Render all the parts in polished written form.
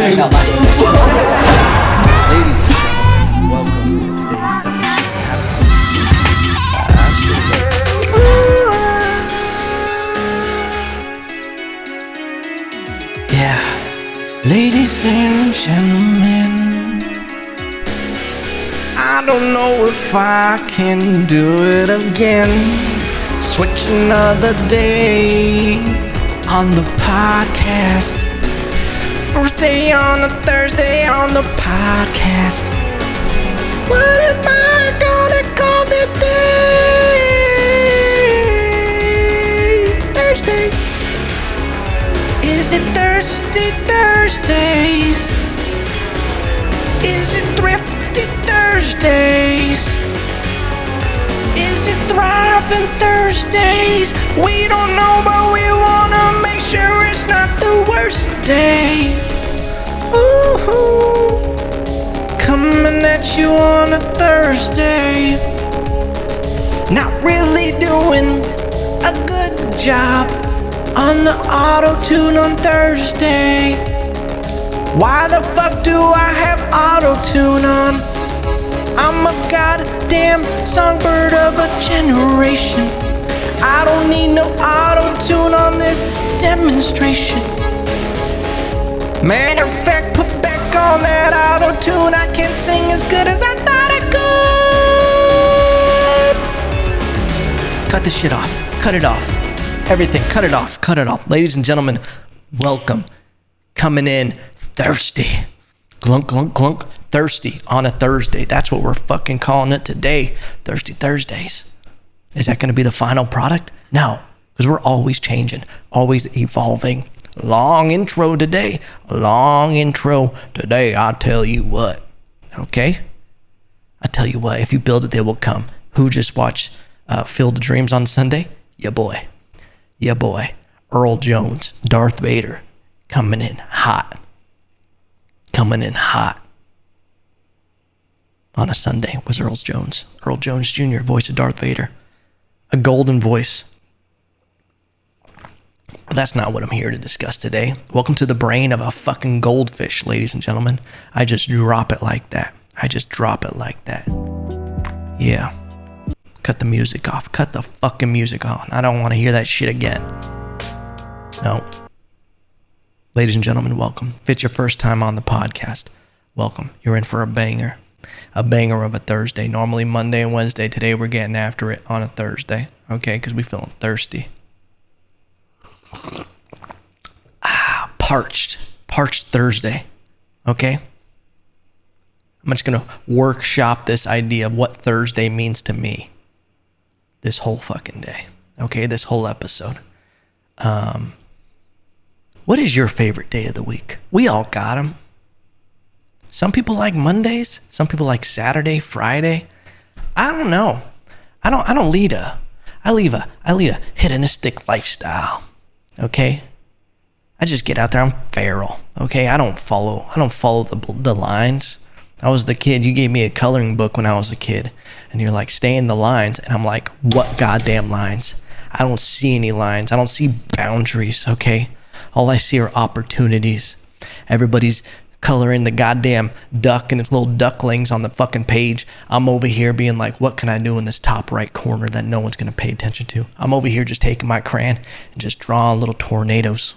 Ladies and gentlemen, welcome to today's episode. Yeah, ladies and gentlemen, I don't know if I can do it again. Switch another day on the podcast. First day on a Thursday on the podcast. What am I gonna call this day? Thursday. Is it Thirsty Thursdays? Is it Thrifty Thursdays? Is it Thriving Thursdays? We don't know, but we wanna make sure it's not the worst day. Ooh, coming at you on a Thursday. Not really doing a good job on the auto-tune on Thursday. Why the fuck do I have auto-tune on? I'm a goddamn songbird of a generation. I don't need no auto-tune on this demonstration. Matter of fact, put back on that auto-tune. I can't sing as good as I thought I could. Cut the shit off. Cut it off. Everything. Cut it off. Cut it off. Ladies and gentlemen, welcome. Coming in thirsty. Glunk, glunk, glunk. Thirsty on a Thursday. That's what we're fucking calling it today. Thirsty Thursdays. Is that going to be the final product? No, because we're always changing, always evolving. Long intro today. Long intro today. I'll tell you what. Okay? I tell you what. If you build it, they will come. Who just watched Field of Dreams on Sunday? Ya boy. Ya boy. Earl Jones. Darth Vader. Coming in hot. Coming in hot. On a Sunday was Earl Jones. Earl Jones Jr., voice of Darth Vader. A golden voice. But that's not what I'm here to discuss today. Welcome to the brain of a fucking goldfish, ladies and gentlemen. I just drop it like that. I just drop it like that. Yeah. Cut the music off. Cut the fucking music on. I don't want to hear that shit again. No. Ladies and gentlemen, welcome. If it's your first time on the podcast, welcome. You're in for a banger. A banger of a Thursday. Normally Monday and Wednesday. Today we're getting after it on a Thursday. Okay, because we feeling thirsty. Parched Thursday. Okay? I'm just going to workshop this idea of what Thursday means to me. This whole fucking day. Okay, this whole episode. What is your favorite day of the week? We all got them. Some people like Mondays. Some people like Saturday, Friday. I don't know. I lead a hedonistic lifestyle. Okay? I just get out there. I'm feral. Okay? I don't follow the lines. I was the kid. You gave me a coloring book when I was a kid. And you're like, stay in the lines. And I'm like, what goddamn lines? I don't see any lines. I don't see boundaries. Okay? All I see are opportunities. Everybody's coloring the goddamn duck and its little ducklings on the fucking page. I'm over here being like, what can I do in this top right corner that no one's going to pay attention to? I'm over here just taking my crayon and just drawing little tornadoes.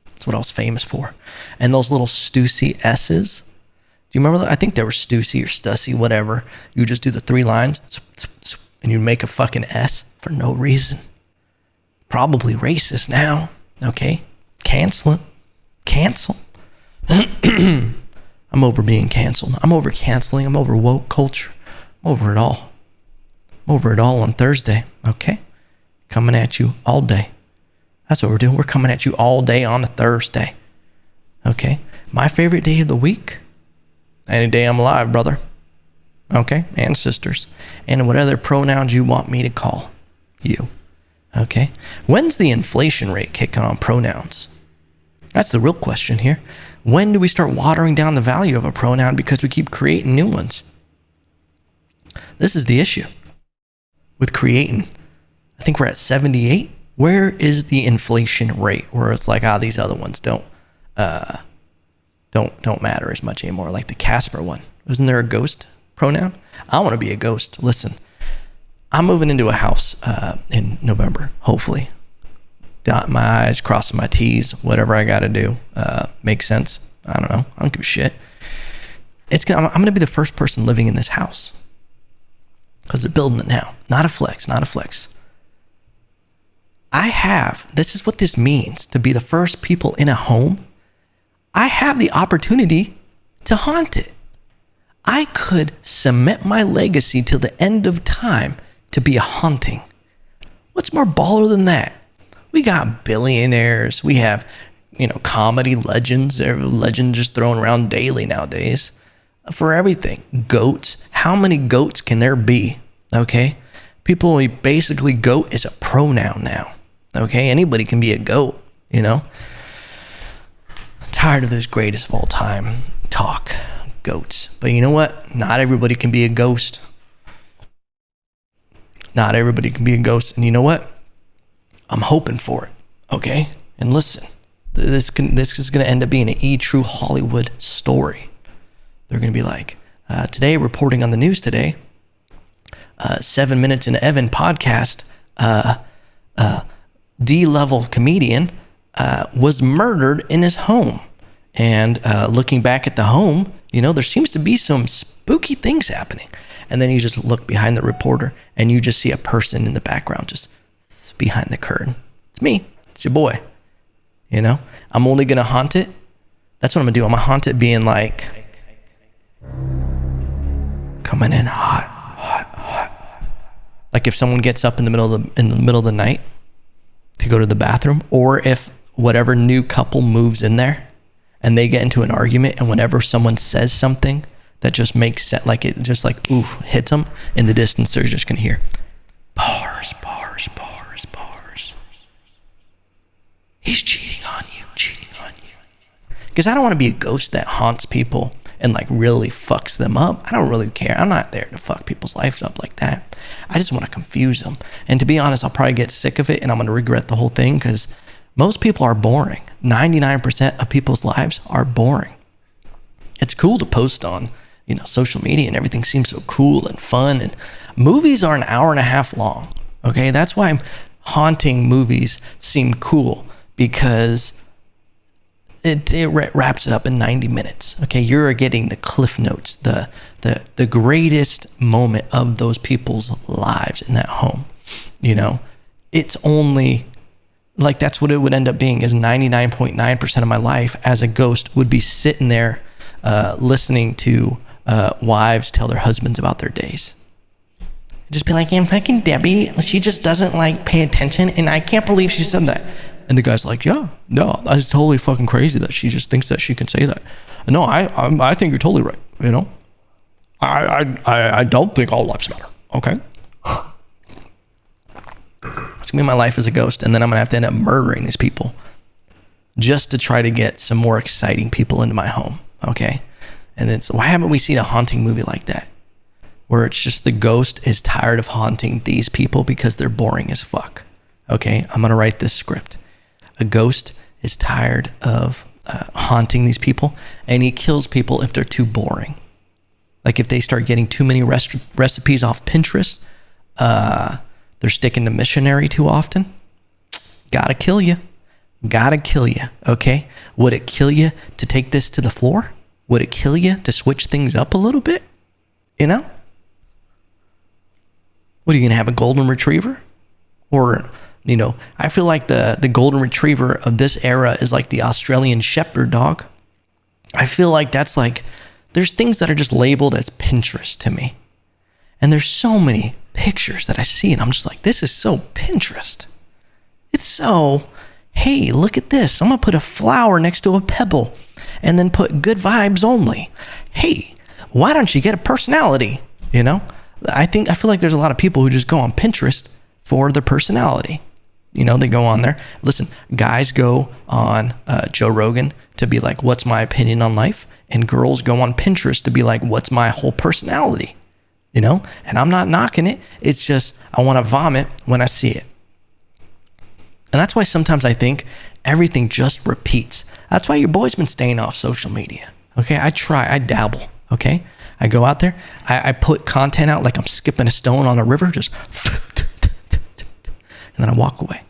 That's what I was famous for. And those little Stussy S's. Do you remember that? I think they were Stussy or Stussy, whatever. You just do the 3 lines and you make a fucking S for no reason. Probably racist now. Okay? Cancel it. Cancel. I'm over being canceled. I'm over canceling. I'm over woke culture. I'm over it all. I'm over it all on Thursday. Okay? Coming at you all day. That's what we're doing. We're coming at you all day on a Thursday. Okay? My favorite day of the week? Any day I'm alive, brother. Okay? And sisters. And what other pronouns you want me to call you. Okay? When's the inflation rate kicking on pronouns? That's the real question here. When do we start watering down the value of a pronoun because we keep creating new ones? This is the issue with creating. I think we're at 78. Where is the inflation rate where it's like, these other ones don't don't matter as much anymore. Like the Casper one. Wasn't there a ghost pronoun? I want to be a ghost. Listen, I'm moving into a house in November, hopefully. Dot my I's, crossing my T's, whatever I got to do. Makes sense. I don't know. I don't give a shit. I'm going to be the first person living in this house because they're building it now. Not a flex. This is what this means to be the first people in a home. I have the opportunity to haunt it. I could cement my legacy till the end of time to be a haunting. What's more baller than that? We got billionaires. We have, comedy legends. Legends just thrown around daily nowadays for everything. Goats. How many goats can there be? Okay. People basically, goat is a pronoun now. Okay. Anybody can be a goat, Tired of this greatest of all time talk. Goats. But you know what? Not everybody can be a ghost. Not everybody can be a ghost. And you know what? I'm hoping for it. Okay? And listen, this is going to end up being an true Hollywood story. They're going to be like, today, reporting on the news today, 7 Minutes in Evan podcast, D-level comedian was murdered in his home. And looking back at the home, there seems to be some spooky things happening. And then you just look behind the reporter and you just see a person in the background just behind the curtain. It's me. It's your boy. I'm only going to haunt it. That's what I'm going to do. I'm going to haunt it being like, coming in hot. Like if someone gets up in the middle of the night to go to the bathroom, or if whatever new couple moves in there and they get into an argument, and whenever someone says something that just makes sense, like it just like, oof, hits them in the distance, they're just going to hear bars. He's cheating on you. Because I don't want to be a ghost that haunts people and like really fucks them up. I don't really care. I'm not there to fuck people's lives up like that. I just want to confuse them. And to be honest, I'll probably get sick of it and I'm going to regret the whole thing because most people are boring. 99% of people's lives are boring. It's cool to post on, social media and everything seems so cool and fun. And movies are an hour and a half long. Okay. That's why haunting movies seem cool, because it wraps it up in 90 minutes. Okay. You're getting the cliff notes, the greatest moment of those people's lives in that home. It's only like, that's what it would end up being, is 99.9% of my life as a ghost would be sitting there listening to wives tell their husbands about their days. Just be like, I'm fucking Debbie. She just doesn't pay attention. And I can't believe she said that. And the guy's like, yeah, no, that's totally fucking crazy that she just thinks that she can say that. No, I think you're totally right. I don't think all lives matter. Okay. It's gonna be my life as a ghost. And then I'm gonna have to end up murdering these people just to try to get some more exciting people into my home. Okay. And then why haven't we seen a haunting movie like that, where it's just the ghost is tired of haunting these people because they're boring as fuck? Okay, I'm gonna write this script. A ghost is tired of haunting these people, and he kills people if they're too boring. Like if they start getting too many recipes off Pinterest, they're sticking to missionary too often. Gotta kill you. Okay, would it kill you to take this to the floor? Would it kill you to switch things up a little bit? What are you gonna have, a golden retriever? Or I feel like the golden retriever of this era is like the Australian shepherd dog. I feel like that's like, there's things that are just labeled as Pinterest to me. And there's so many pictures that I see and I'm just like, this is so Pinterest. It's so, hey, look at this. I'm gonna put a flower next to a pebble and then put good vibes only. Hey, why don't you get a personality? I feel like there's a lot of people who just go on Pinterest for their personality. They go on there. Listen, guys go on Joe Rogan to be like, what's my opinion on life? And girls go on Pinterest to be like, what's my whole personality? And I'm not knocking it. It's just, I want to vomit when I see it. And that's why sometimes I think everything just repeats. That's why your boy's been staying off social media. Okay, I dabble. Okay, I go out there, I put content out like I'm skipping a stone on a river, just, and then I walk away.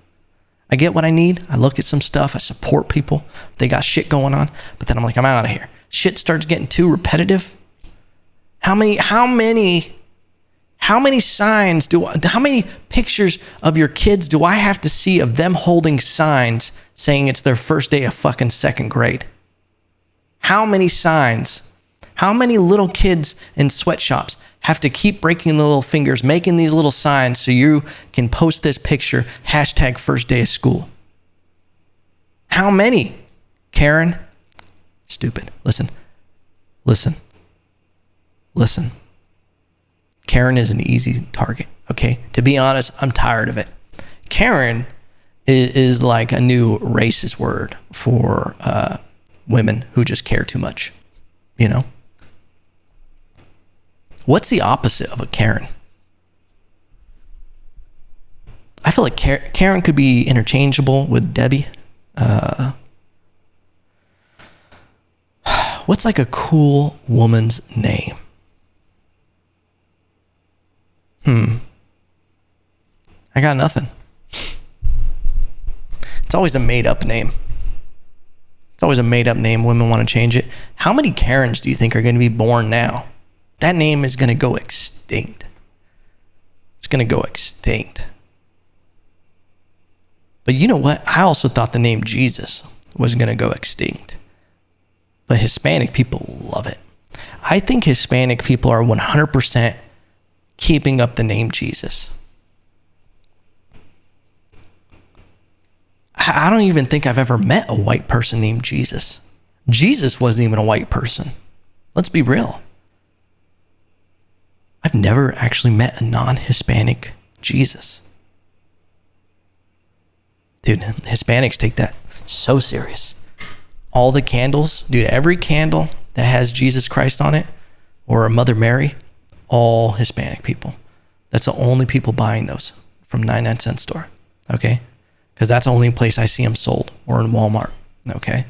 I get what I need. I look at some stuff. I support people. They got shit going on, but then I'm like, I'm out of here. Shit starts getting too repetitive. How many signs how many pictures of your kids do I have to see of them holding signs saying it's their first day of fucking second grade? How many signs? How many little kids in sweatshops have to keep breaking the little fingers, making these little signs so you can post this picture, hashtag first day of school? How many? Karen? Stupid. Listen. Karen is an easy target, okay? To be honest, I'm tired of it. Karen is like a new racist word for women who just care too much, you know? What's the opposite of a Karen? I feel like Karen could be interchangeable with Debbie. What's like a cool woman's name? I got nothing. It's always a made-up name. Women want to change it. How many Karens do you think are going to be born now? That name is going to go extinct. It's going to go extinct. But you know what? I also thought the name Jesus was going to go extinct. But Hispanic people love it. I think Hispanic people are 100% keeping up the name Jesus. I don't even think I've ever met a white person named Jesus. Jesus wasn't even a white person. Let's be real. I've never actually met a non-Hispanic Jesus. Dude, Hispanics take that so serious. All the candles, dude, every candle that has Jesus Christ on it or a Mother Mary, all Hispanic people. That's the only people buying those from 99-cent store, okay? Because that's the only place I see them sold, or in Walmart, okay?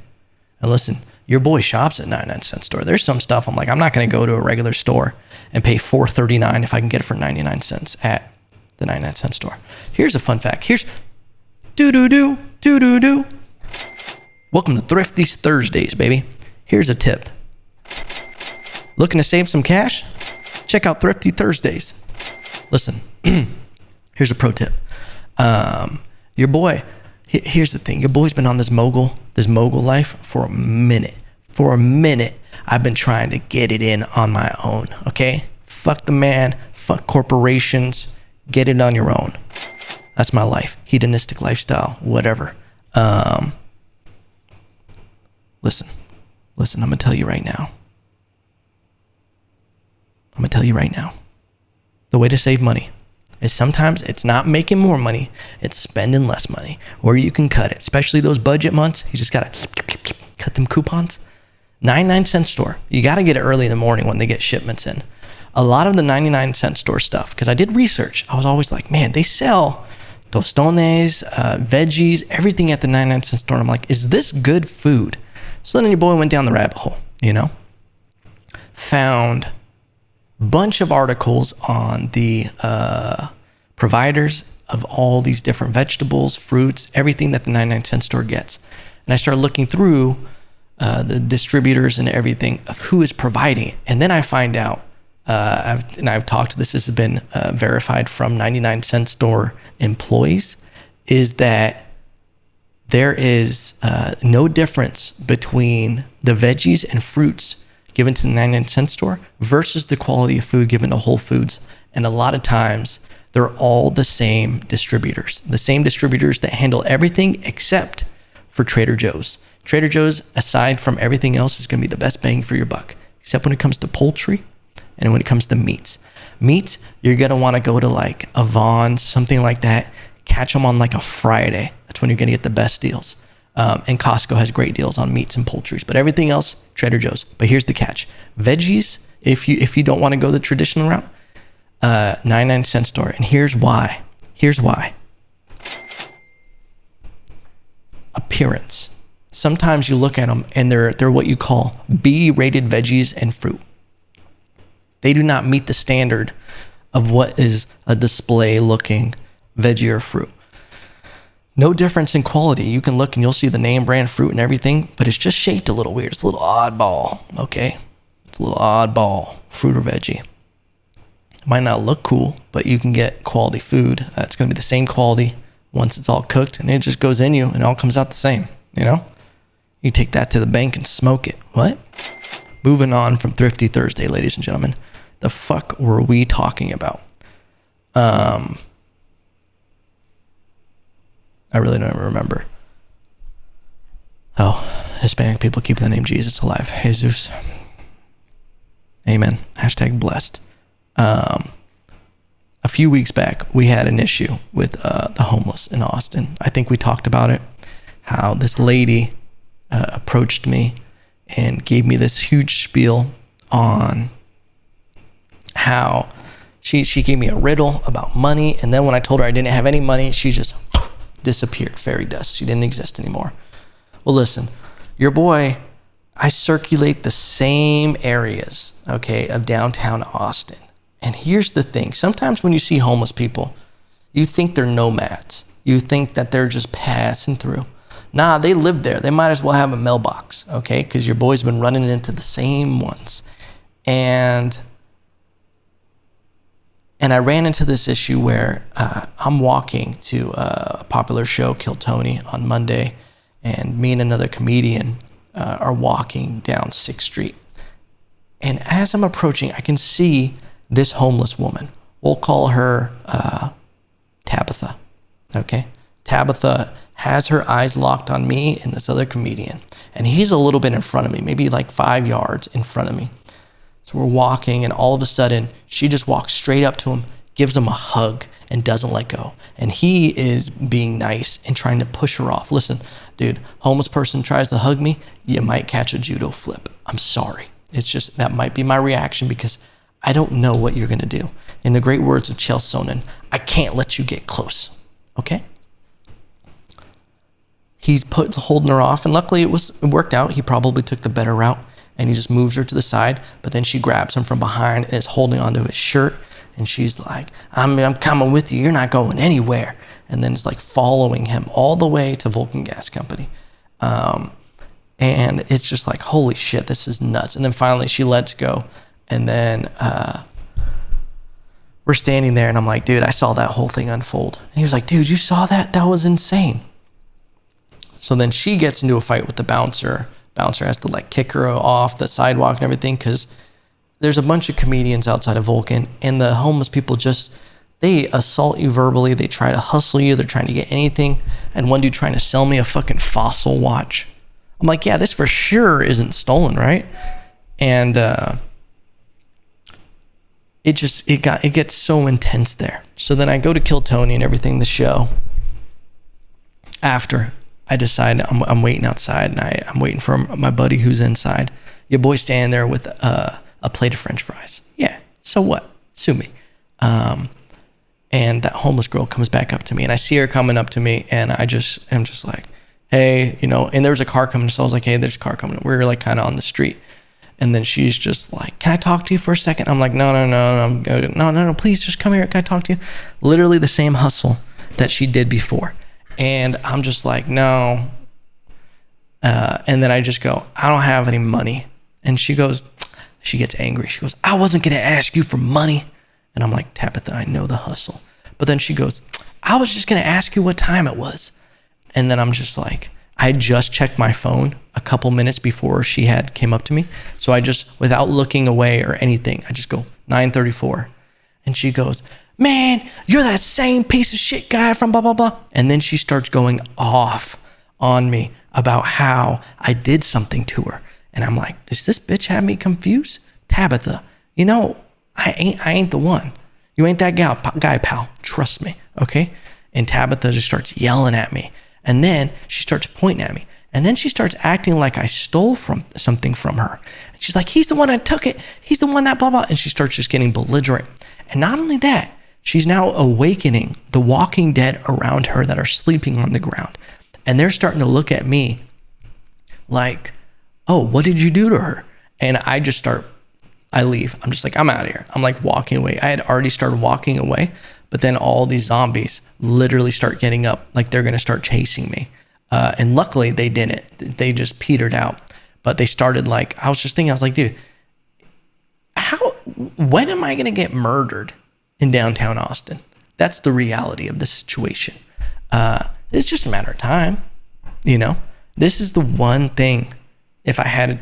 And listen, your boy shops at 99-cent store. There's some stuff I'm like, I'm not going to go to a regular store and pay $4.39 if I can get it for 99 cents at the 99-cent store. Here's a fun fact. Here's do-do-do. Welcome to Thrifty Thursdays, baby. Here's a tip. Looking to save some cash? Check out Thrifty Thursdays. Listen, here's a pro tip. Your boy, here's the thing. Your boy's been on this mogul life for a minute. For a minute, I've been trying to get it in on my own, okay? Fuck the man, fuck corporations, get it on your own. That's my life. Hedonistic lifestyle, whatever. Listen, I'm gonna tell you right now. The way to save money is sometimes it's not making more money, it's spending less money. Or you can cut it, especially those budget months. You just gotta cut them coupons. 99-cent store. You gotta get it early in the morning when they get shipments in. A lot of the 99-cent store stuff, because I did research, I was always like, man, they sell tostones, veggies, everything at the 99-cent store. And I'm like, is this good food? So then your boy went down the rabbit hole, you know? Found bunch of articles on the providers of all these different vegetables, fruits, everything that the 99-cent store gets. And I started looking through the distributors and everything of who is providing it. And then I find out, I've talked, this has been verified from 99-cent store employees, is that there is no difference between the veggies and fruits given to the 99-cent store versus the quality of food given to Whole Foods. And a lot of times, they're all the same distributors. The same distributors that handle everything except for Trader Joe's. Trader Joe's, aside from everything else, is going to be the best bang for your buck, except when it comes to poultry and when it comes to meats. Meats, you're going to want to go to like a Vaughn's, something like that. Catch them on like a Friday. That's when you're going to get the best deals. And Costco has great deals on meats and poultries, but everything else, Trader Joe's. But here's the catch. Veggies, if you don't want to go the traditional route, 99-cent store. And here's why. Appearance. Sometimes you look at them and they're what you call B-rated veggies and fruit. They do not meet the standard of what is a display looking veggie or fruit. No difference in quality. You can look and you'll see the name brand fruit and everything, but it's just shaped a little weird. It's a little oddball, okay? It's a little oddball fruit or veggie. It might not look cool, but you can get quality food. It's going to be the same quality once it's all cooked, and it just goes in you and it all comes out the same, you know? You take that to the bank and smoke it. What? Moving on from Thrifty Thursday, ladies and gentlemen. The fuck were we talking about? I really don't even remember. Oh, Hispanic people keep the name Jesus alive. Jesus. Amen. Hashtag blessed. A few weeks back, we had an issue with the homeless in Austin. I think we talked about it. How this lady approached me and gave me this huge spiel on how she gave me a riddle about money, and then when I told her I didn't have any money, she just disappeared, fairy dust. She didn't exist anymore. Well, listen, your boy, I circulate the same areas, okay, of downtown Austin. And here's the thing. Sometimes when you see homeless people, you think they're nomads. You think that they're just passing through. Nah, they live there. They might as well have a mailbox, okay? Because your boy's been running into the same ones. And I ran into this issue where I'm walking to a popular show, Kill Tony, on Monday, and me and another comedian are walking down 6th Street. And as I'm approaching, I can see this homeless woman. We'll call her Tabitha, okay? Tabitha has her eyes locked on me and this other comedian. And he's a little bit in front of me, maybe like 5 yards in front of me. So we're walking, and all of a sudden, she just walks straight up to him, gives him a hug, and doesn't let go. And he is being nice and trying to push her off. Listen, dude, homeless person tries to hug me, you might catch a judo flip. I'm sorry. It's just, that might be my reaction because I don't know what you're going to do. In the great words of Chael Sonnen, I can't let you get close. Okay? He's holding her off, and luckily it worked out. He probably took the better route, and he just moves her to the side, but then she grabs him from behind and is holding onto his shirt, and she's like, I'm coming with you. You're not going anywhere. And then it's like following him all the way to Vulcan Gas Company. And it's just like, holy shit, this is nuts. And then finally she lets go, and then we're standing there, and I'm like, dude, I saw that whole thing unfold. And he was like, dude, you saw that? That was insane. So then she gets into a fight with the bouncer. Bouncer has to like kick her off the sidewalk and everything because there's a bunch of comedians outside of Vulcan, and the homeless people they assault you verbally. They try to hustle you. They're trying to get anything. And one dude trying to sell me a fucking Fossil watch. I'm like, yeah, this for sure isn't stolen, right? And it gets so intense there. So then I go to Kill Tony and everything, the show. After I decide I'm waiting outside, and I'm waiting for my buddy who's inside. Your boy standing there with a plate of French fries. Yeah, so what? Sue me. And that homeless girl comes back up to me, and I see her coming up to me, and I'm just like, hey, you know, and there was a car coming, so I was like, hey, there's a car coming. We were like kind of on the street. And then she's just like, can I talk to you for a second? I'm like, no, I'm good. No, please just come here. Can I talk to you? Literally the same hustle that she did before. And I'm just like, no. And then I just go, I don't have any money. And she gets angry. She goes, I wasn't going to ask you for money. And I'm like, Tabitha, I know the hustle. But then she goes, I was just going to ask you what time it was. And then I'm just like, I just checked my phone a couple minutes before she came up to me. So I just, without looking away or anything, I just go 9:34. And she goes, man, you're that same piece of shit guy from blah, blah, blah. And then she starts going off on me about how I did something to her. And I'm like, does this bitch have me confused? Tabitha, you know, I ain't the one. You ain't that guy, pal. Trust me, okay? And Tabitha just starts yelling at me. And then she starts pointing at me. And then she starts acting like I stole something from her. And she's like, he's the one that took it. He's the one that blah, blah. And she starts just getting belligerent. And not only that, she's now awakening the walking dead around her that are sleeping on the ground. And they're starting to look at me like, oh, what did you do to her? And I leave. I'm just like, I'm out of here. I'm like walking away. I had already started walking away, but then all these zombies literally start getting up, like they're going to start chasing me. And luckily they didn't. They just petered out. But they started like, I was just thinking, I was like, dude, when am I going to get murdered in downtown Austin? That's the reality of the situation. It's just a matter of time, you know? This is the one thing, if I had it,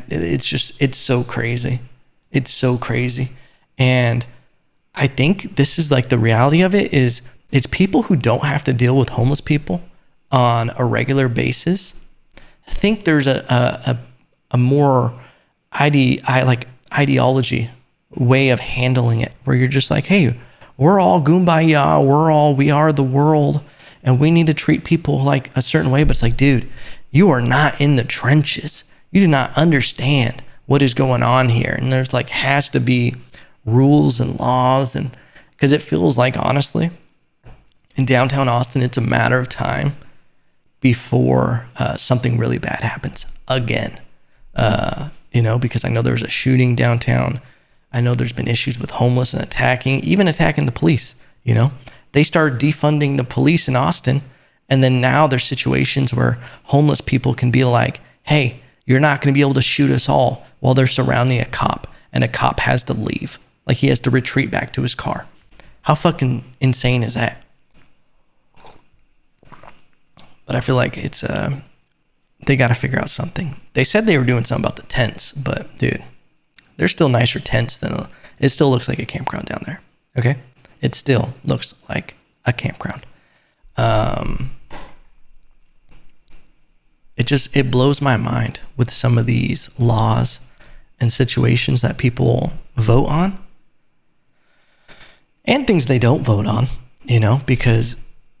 it's so crazy. It's so crazy. And I think this is like the reality of it is it's people who don't have to deal with homeless people on a regular basis. I think there's a more ideology way of handling it where you're just like, hey, we're all kumbaya, we are the world, and we need to treat people like a certain way. But it's like, dude, you are not in the trenches. You do not understand what is going on here. And there's like has to be rules and laws, and because it feels like, honestly, in downtown Austin, it's a matter of time before something really bad happens again. Because I know there's a shooting downtown. I know there's been issues with homeless and even attacking the police. They started defunding the police in Austin, and then now there's situations where homeless people can be like, hey, you're not going to be able to shoot us all, while they're surrounding a cop, and a cop has to leave. Like, he has to retreat back to his car. How fucking insane is that? But I feel like it's they got to figure out something. They said they were doing something about the tents, but dude, there's still nicer tents than it still looks like a campground down there. Okay, it still looks like a campground. It blows my mind with some of these laws and situations that people vote on and things they don't vote on, because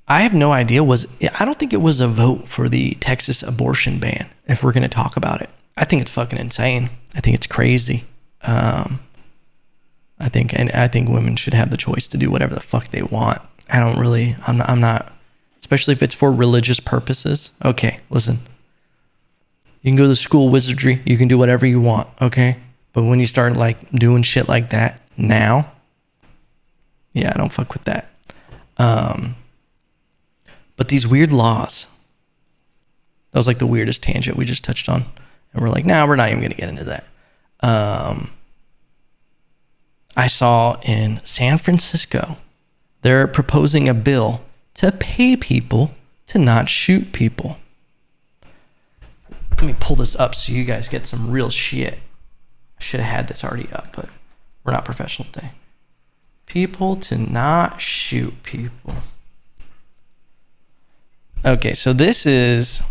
I have no idea. I don't think it was a vote for the Texas abortion ban, if we're going to talk about it. I think it's fucking insane. I think it's crazy. I think women should have the choice to do whatever the fuck they want. I'm not, especially if it's for religious purposes. Okay, listen. You can go to school wizardry. You can do whatever you want, okay? But when you start like doing shit like that now, yeah, I don't fuck with that. But these weird laws, that was like the weirdest tangent we just touched on. And we're like, nah, we're not even going to get into that. I saw in San Francisco, they're proposing a bill to pay people to not shoot people. Let me pull this up so you guys get some real shit. I should have had this already up, but we're not professional today. People to not shoot people. Okay, so this is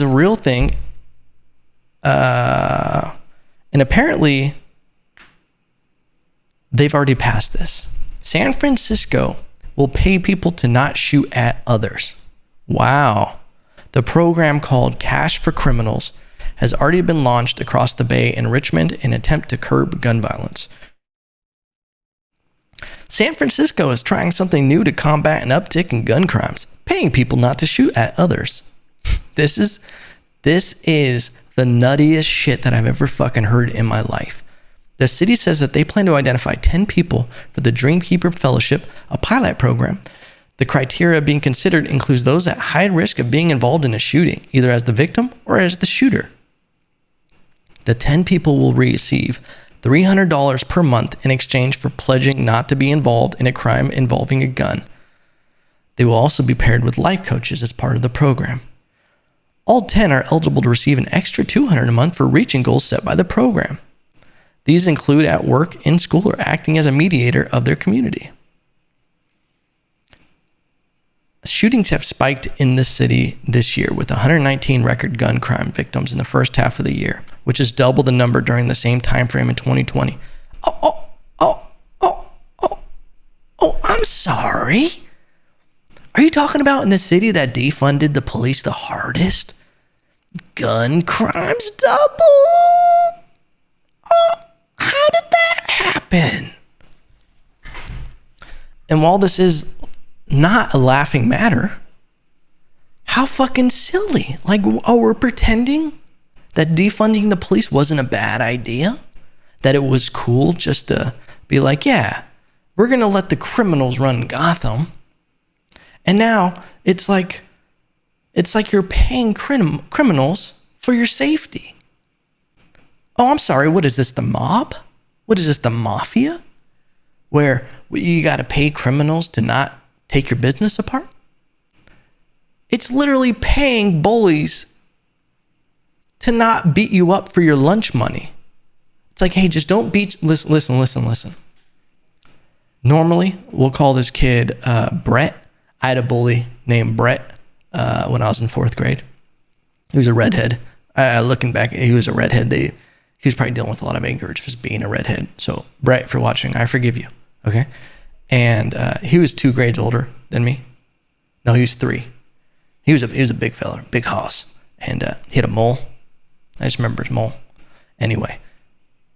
a real thing. And apparently they've already passed this. San Francisco will pay people to not shoot at others. Wow. The program called Cash for Criminals has already been launched across the Bay in Richmond in an attempt to curb gun violence. San Francisco is trying something new to combat an uptick in gun crimes, paying people not to shoot at others. This is the nuttiest shit that I've ever fucking heard in my life. The city says that they plan to identify 10 people for the Dreamkeeper Fellowship, a pilot program. The criteria being considered includes those at high risk of being involved in a shooting, either as the victim or as the shooter. The 10 people will receive $300 per month in exchange for pledging not to be involved in a crime involving a gun. They will also be paired with life coaches as part of the program. All 10 are eligible to receive an extra $200 a month for reaching goals set by the program. These include at work, in school, or acting as a mediator of their community. Shootings have spiked in this city this year with 119 record gun crime victims in the first half of the year, which is double the number during the same time frame in 2020. I'm sorry. Are you talking about in the city that defunded the police the hardest? Gun crimes doubled? How did that happen? And while this is not a laughing matter, how fucking silly. Like, we're pretending That defunding the police wasn't a bad idea. That it was cool just to be like, yeah, we're going to let the criminals run Gotham. And now it's like you're paying criminals for your safety. Oh, I'm sorry. What is this, the mob? What is this, the mafia? Where you got to pay criminals to not take your business apart? It's literally paying bullies to not beat you up for your lunch money. It's like, hey, just don't beat. Listen. Normally, we'll call this kid Brett. I had a bully named Brett when I was in 4th grade. He was a redhead. Looking back, he was a redhead. He was probably dealing with a lot of anger just being a redhead. So, Brett, if you're watching, I forgive you. Okay? And he was 2 grades older than me. No, he was 3. He was a big fella, big hoss. And he had a mole. I just remember his mole. Anyway,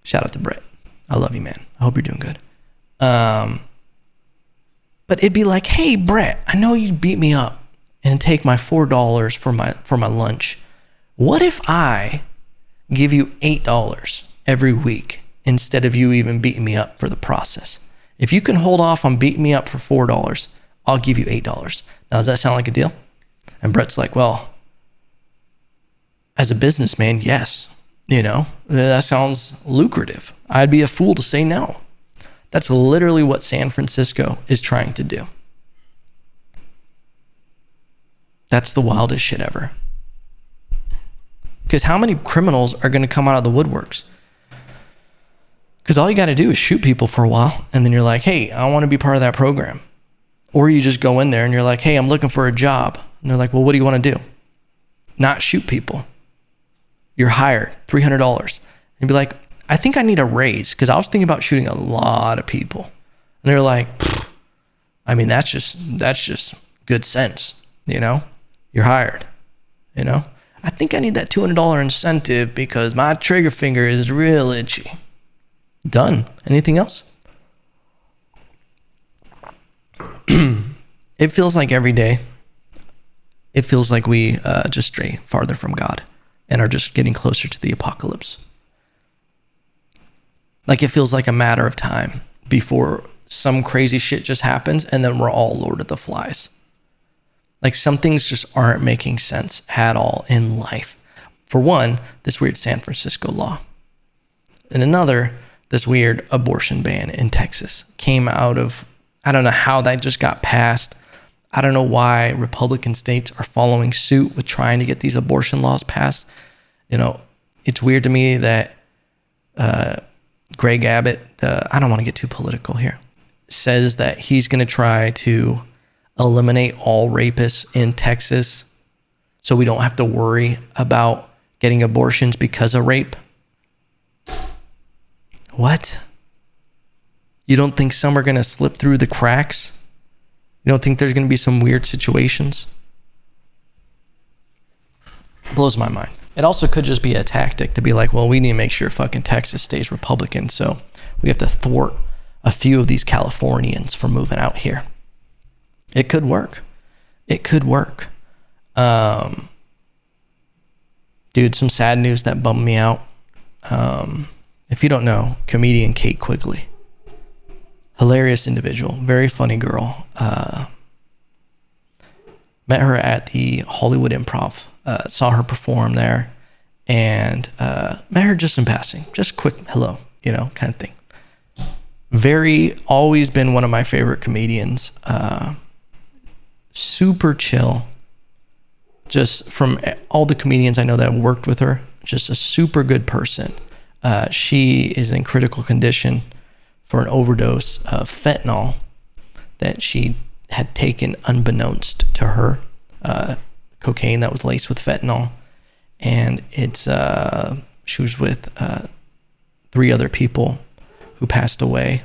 shout out to Brett. I love you, man. I hope you're doing good. But it'd be like, hey, Brett, I know you beat me up and take my $4 for my lunch. What if I give you $8 every week instead of you even beating me up for the process? If you can hold off on beating me up for $4, I'll give you $8. Now, does that sound like a deal? And Brett's like, well, as a businessman, yes. That sounds lucrative. I'd be a fool to say no. That's literally what San Francisco is trying to do. That's the wildest shit ever. Because how many criminals are going to come out of the woodworks? Because all you got to do is shoot people for a while, and then you're like, hey, I want to be part of that program. Or you just go in there and you're like, hey, I'm looking for a job. And they're like, well, what do you want to do? Not shoot people. You're hired, $300. And be like, I think I need a raise because I was thinking about shooting a lot of people. And they're like, I mean, that's just good sense, You're hired, I think I need that $200 incentive because my trigger finger is real itchy. Done. Anything else? It feels like every day, it feels like we just stray farther from God and are just getting closer to the apocalypse. Like it feels like a matter of time before some crazy shit just happens and then we're all Lord of the Flies. Like some things just aren't making sense at all in life. For one, this weird San Francisco law. And another, this weird abortion ban in Texas came out of, I don't know how that just got passed. I don't know why Republican states are following suit with trying to get these abortion laws passed. It's weird to me that Greg Abbott, I don't want to get too political here, says that he's going to try to eliminate all rapists in Texas so we don't have to worry about getting abortions because of rape. What? You don't think some are going to slip through the cracks? You don't think there's going to be some weird situations? Blows my mind. It also could just be a tactic to be like, well, we need to make sure fucking Texas stays Republican, so we have to thwart a few of these Californians from moving out here. It could work. It could work. Dude, some sad news that bummed me out. If you don't know, comedian Kate Quigley. Hilarious individual. Very funny girl. Met her at the Hollywood Improv. Saw her perform there. And met her just in passing. Just quick hello, kind of thing. Always been one of my favorite comedians. Super chill. Just from all the comedians I know that worked with her, just a super good person. She is in critical condition for an overdose of fentanyl that she had taken unbeknownst to her. Cocaine that was laced with fentanyl. And she was with 3 other people who passed away.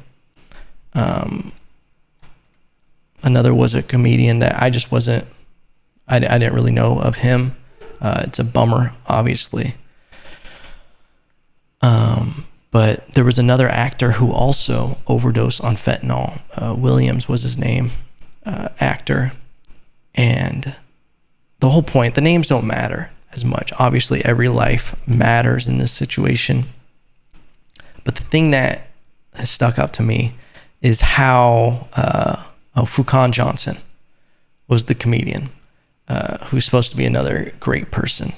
Another was a comedian that I just wasn't, I didn't really know of him. It's a bummer, obviously. But there was another actor who also overdosed on fentanyl. Williams was his name, actor. And the whole point, the names don't matter. as much. Obviously, every life matters in this situation. But the thing that has stuck out to me is how Fucon Johnson was the comedian who's supposed to be another great person.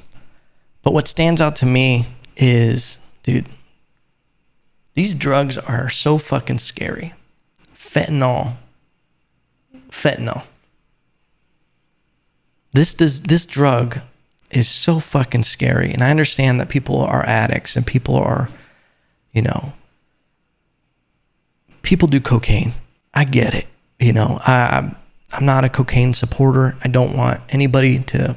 But what stands out to me is, dude, these drugs are so fucking scary. Fentanyl. This drug is so fucking scary. And I understand that people are addicts and people are, people do cocaine. I get it. I'm not a cocaine supporter. I don't want anybody to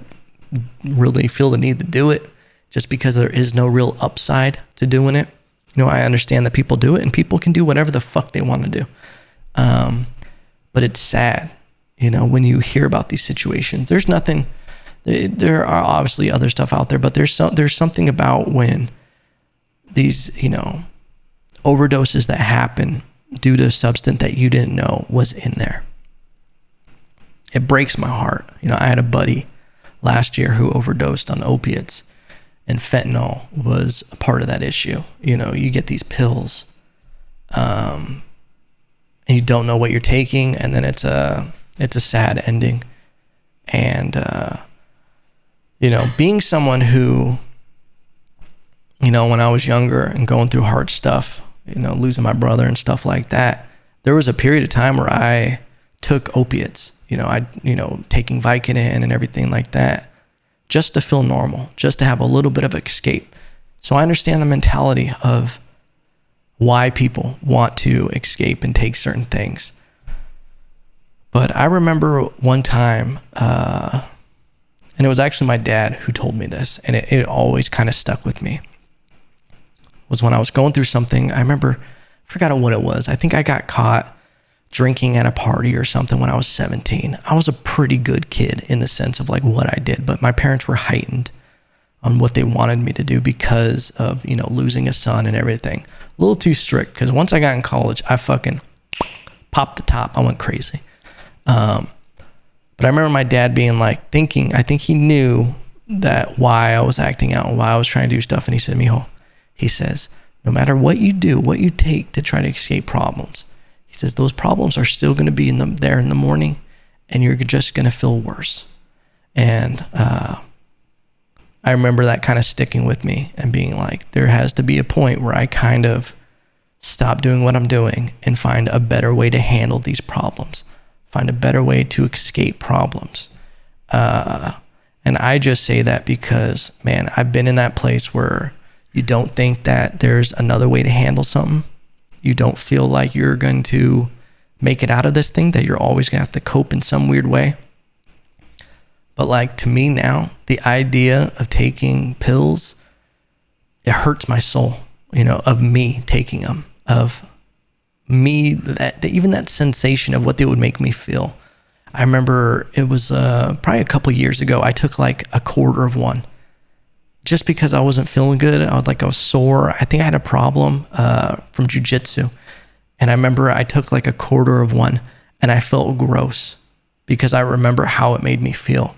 really feel the need to do it just because there is no real upside to doing it. I understand that people do it and people can do whatever the fuck they want to do. But it's sad, when you hear about these situations. There's nothing, there are obviously other stuff out there, but there's something about when these, overdoses that happen due to a substance that you didn't know was in there. It breaks my heart. I had a buddy last year who overdosed on opiates, and fentanyl was a part of that issue. You get these pills, and you don't know what you're taking, and then it's a sad ending. And being someone who, when I was younger and going through hard stuff, losing my brother and stuff like that, there was a period of time where I took opiates, taking Vicodin and everything like that, just to feel normal, just to have a little bit of escape. So I understand the mentality of why people want to escape and take certain things. But I remember one time, and it was actually my dad who told me this, and it always kind of stuck with me, was when I was going through something. I forgot what it was. I think I got caught drinking at a party or something when I was 17. I was a pretty good kid in the sense of like what I did, but my parents were heightened on what they wanted me to do because of, losing a son and everything. A little too strict, because once I got in college, I fucking popped the top. I went crazy. But I remember my dad being like, I think he knew that why I was acting out and why I was trying to do stuff. And he said, Mijo, he says, no matter what you do, what you take to try to escape problems, he says, those problems are still going to be there in the morning, and you're just going to feel worse. And I remember that kind of sticking with me and being like, there has to be a point where I kind of stop doing what I'm doing and find a better way to handle these problems, find a better way to escape problems. And I just say that because, man, I've been in that place where you don't think that there's another way to handle something. You don't feel like you're going to make it out of this thing, that you're always going to have to cope in some weird way. But like, to me now, the idea of taking pills, it hurts my soul, of me taking them, of me, even that sensation of what they would make me feel. I remember it was probably a couple years ago, I took like a quarter of one just because I wasn't feeling good. I was sore. I think I had a problem from jujitsu. And I remember I took like a quarter of one and I felt gross because I remember how it made me feel.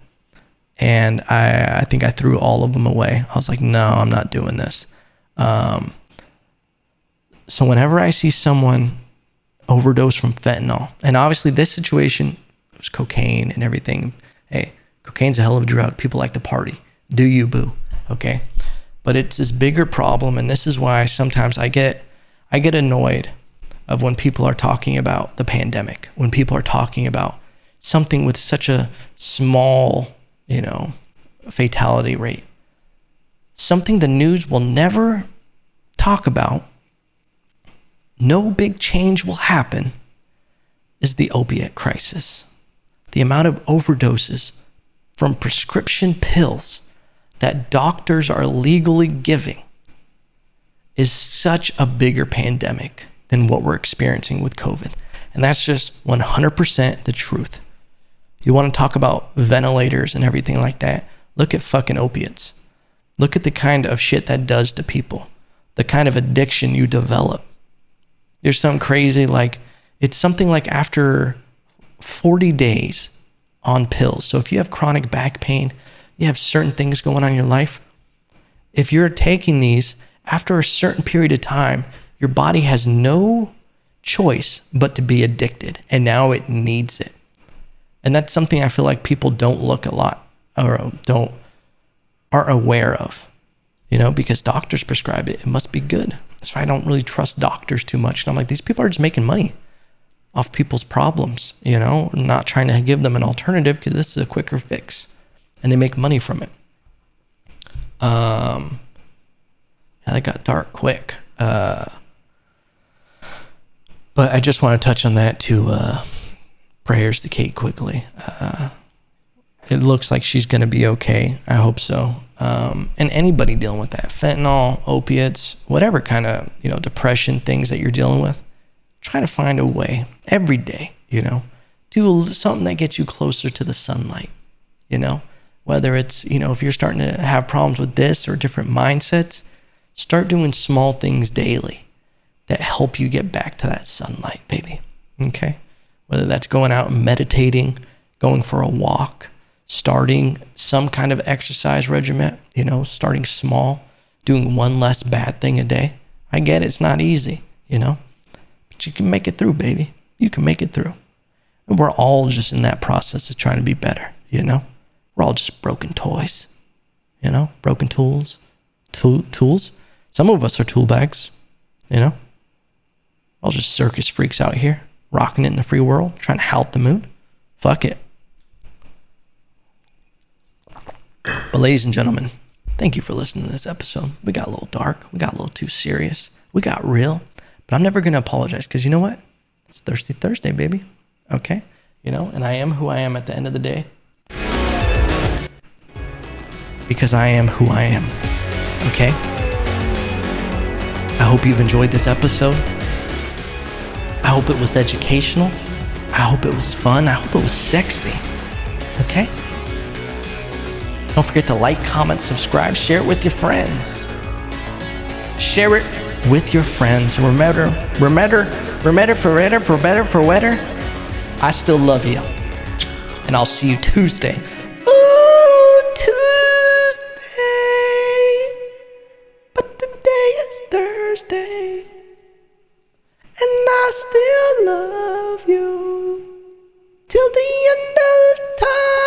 And I think I threw all of them away. I was like, no, I'm not doing this. So whenever I see someone overdose from fentanyl, and obviously this situation was cocaine and everything. Hey, cocaine's a hell of a drug. People like to party. Do you, boo? Okay. But it's this bigger problem. And this is why sometimes I get annoyed of when people are talking about the pandemic, when people are talking about something with such a small, fatality rate. Something the news will never talk about, no big change will happen, is the opiate crisis. The amount of overdoses from prescription pills that doctors are legally giving is such a bigger pandemic than what we're experiencing with COVID. And that's just 100% the truth. You want to talk about ventilators and everything like that? Look at fucking opiates. Look at the kind of shit that does to people. The kind of addiction you develop. There's some crazy, it's something like after 40 days on pills. So if you have chronic back pain, you have certain things going on in your life. If you're taking these, after a certain period of time, your body has no choice but to be addicted, and now it needs it. And that's something I feel like people don't look a lot or aren't aware of, because doctors prescribe it. It must be good. That's why I don't really trust doctors too much. And I'm like, these people are just making money off people's problems, not trying to give them an alternative because this is a quicker fix, and they make money from it. Yeah, that got dark quick. But I just want to touch on that too. Prayers to Kate quickly. It looks like she's going to be okay. I hope so. And anybody dealing with that, fentanyl, opiates, whatever kind of, depression things that you're dealing with, try to find a way every day, do something that gets you closer to the sunlight, whether it's, if you're starting to have problems with this or different mindsets, start doing small things daily that help you get back to that sunlight, baby. Okay. Whether that's going out and meditating, going for a walk, starting some kind of exercise regimen, starting small, doing one less bad thing a day. I get it, it's not easy, but you can make it through, baby. You can make it through. And we're all just in that process of trying to be better, We're all just broken toys, broken tools. Tools. Some of us are tool bags, all just circus freaks out here, rocking it in the free world, trying to howl at the moon. Fuck it. But ladies and gentlemen, thank you for listening to this episode. We got a little dark. We got a little too serious. We got real. But I'm never going to apologize because you know what? It's Thirsty Thursday, baby. Okay? And I am who I am at the end of the day. Because I am who I am. Okay? I hope you've enjoyed this episode. I hope it was educational. I hope it was fun. I hope it was sexy. Okay? Don't forget to like, comment, subscribe, share it with your friends. Share it with your friends. Remember, for better, I still love you. And I'll see you Tuesday. Ooh, Tuesday. But today is Thursday. And I still love you till the end of time.